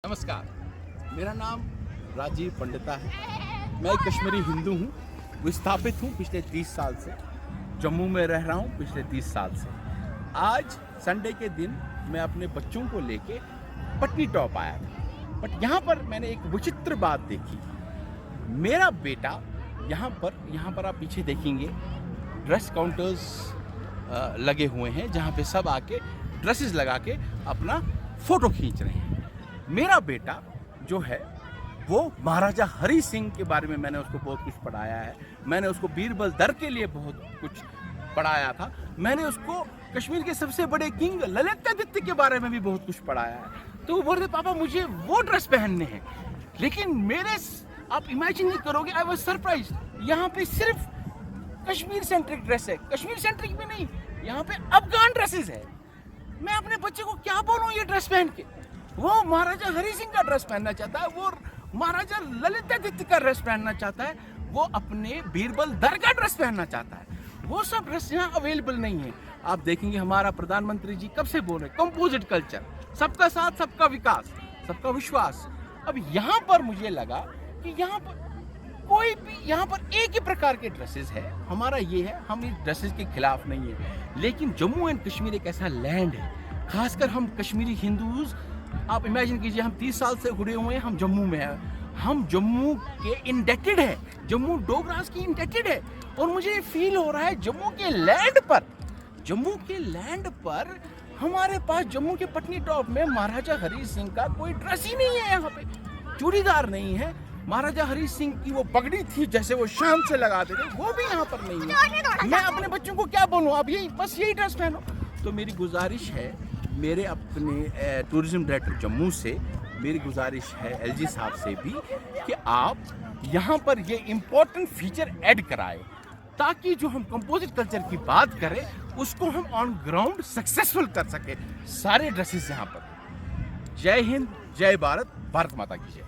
नमस्कार, मेरा नाम राजीव पंडिता है। मैं एक कश्मीरी हिंदू हूँ, विस्थापित हूँ पिछले 30 साल से। जम्मू में रह रहा हूँ पिछले 30 साल से। आज संडे के दिन मैं अपने बच्चों को लेके पटनी टॉप आया था, बट यहाँ पर मैंने एक विचित्र बात देखी। मेरा बेटा यहाँ पर आप पीछे देखेंगे ड्रेस काउंटर्स लगे हुए हैं, जहाँ पे सब आके ड्रेसेस लगा के अपना फ़ोटो खींच रहे हैं। मेरा बेटा जो है वो महाराजा हरि सिंह के बारे में मैंने उसको बहुत कुछ पढ़ाया है। मैंने उसको बीरबल दर के लिए बहुत कुछ पढ़ाया था। मैंने उसको कश्मीर के सबसे बड़े किंग ललितादित्य के बारे में भी बहुत कुछ पढ़ाया है। तो वो बोलते पापा मुझे वो ड्रेस पहनने हैं, लेकिन आप इमेजिन नहीं करोगे, आई वाज सरप्राइज। यहाँ पे सिर्फ कश्मीर सेंट्रिक ड्रेस है, कश्मीर सेंट्रिक भी नहीं, यहाँ पे अफगान ड्रेसेस है। मैं अपने बच्चे को क्या बोलूँ ये ड्रेस पहन के? वो महाराजा हरि सिंह का ड्रेस पहनना चाहता है, वो महाराजा ललितादित्य का ड्रेस पहनना चाहता है, वो अपने बीरबल दर का ड्रेस पहनना चाहता है। वो सब ड्रेस यहाँ अवेलेबल नहीं है। आप देखेंगे हमारा प्रधानमंत्री जी कब से बोल रहे कंपोजिट कल्चर, सबका साथ, सबका विकास, सबका विश्वास। अब यहाँ पर मुझे लगा कि यहाँ पर कोई भी, यहाँ पर एक ही प्रकार के ड्रेसेस है। हमारा ये है, हम इस ड्रेसेस के खिलाफ नहीं है, लेकिन जम्मू एंड कश्मीर एक ऐसा लैंड है, खासकर हम कश्मीरी हिंदूज, आप इमेजिन कीजिए हम 30 साल से जुड़े हुए हैं, हम जम्मू में हैं, हम जम्मू के इंडेटेड है, जम्मू डोगरास की इंडेटेड है। और मुझे फील हो रहा है जम्मू के लैंड पर हमारे पास जम्मू के पटनी टॉप में महाराजा हरि सिंह का कोई ड्रेस ही नहीं है। यहाँ पे चूड़ीदार नहीं है, महाराजा हरि सिंह की वो पगड़ी थी जैसे वो शान से लगाते थे, वो भी यहाँ पर नहीं है। मैं अपने बच्चों को क्या बोलूँ, अब यही ड्रेस पहनो। तो मेरी गुजारिश है, मेरे अपने टूरिज्म डायरेक्टर जम्मू से मेरी गुजारिश है, एलजी साहब से भी, कि आप यहाँ पर ये इम्पोर्टेंट फीचर ऐड कराएं, ताकि जो हम कंपोजिट कल्चर की बात करें उसको हम ऑन ग्राउंड सक्सेसफुल कर सके। सारे ड्रेसेस यहाँ पर। जय हिंद, जय भारत, भारत माता की जय।